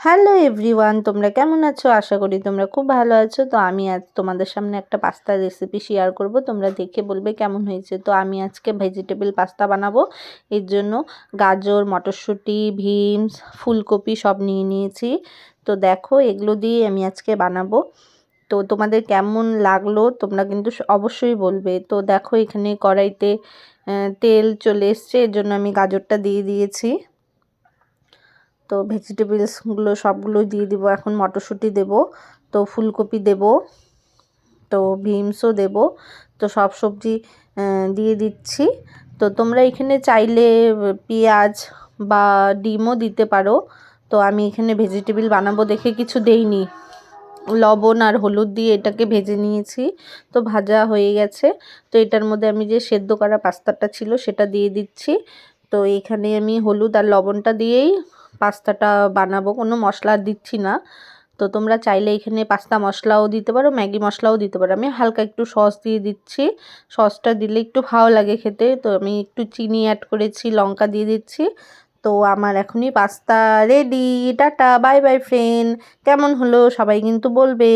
Hello everyone, তোমরা কেমন আছো? আশা করি তোমরা খুব ভালো আছো। তো আমি আজ তোমাদের সামনে একটা পাস্তা রেসিপি শেয়ার করব, তোমরা দেখে বলবে কেমন হয়েছে। তো আমি আজকে ভেজিটেবল পাস্তা বানাবো। এর জন্য গাজর, মটরশুঁটি, বিনস, ফুলকপি সব নিয়ে নিয়েছি। তো দেখো, এগুলো দিয়ে আমি আজকে বানাবো। তো তোমাদের কেমন লাগলো তোমরা কিন্তু অবশ্যই বলবে। তো দেখো, এখানে কড়াইতে তেল চলে এসছে, এর জন্য আমি গাজরটা দিয়ে দিয়েছি। তো ভেজিটেবলসগুলো সবগুলোই দিয়ে দিব। এখন মটরশুঁটি দেব, তো ফুলকপি দেব, তো বিনসও দেব। তো সব সবজি দিয়ে দিচ্ছি। তো তোমরা এখানে চাইলে পেঁয়াজ বা ডিমও দিতে পারো। তো আমি এখানে ভেজিটেবল বানাবো দেখে কিছু দেইনি। লবণ আর হলুদ দিয়ে এটাকে ভেজে নিয়েছি। তো ভাজা হয়ে গেছে। তো এটার মধ্যে আমি যে সেদ্ধ করা পাস্তাটা ছিল সেটা দিয়ে দিচ্ছি। তো এখানে আমি হলুদ আর লবণটা দিয়েই পাস্তাটা বানাবো, কোনো মশলা দিচ্ছি না। তো তোমরা চাইলে এখানে পাস্তা মশলাও দিতে পারো, ম্যাগি মশলাও দিতে পারো। আমি হালকা একটু সস দিয়ে দিচ্ছি, সসটা দিলে একটু ভালো লাগে খেতে। তো আমি একটু চিনি অ্যাড করেছি, লঙ্কা দিয়ে দিচ্ছি। তো আমার এখনই pasta ready. Tata, bye bye friend. কেমন হলো সবাই কিন্তু বলবে।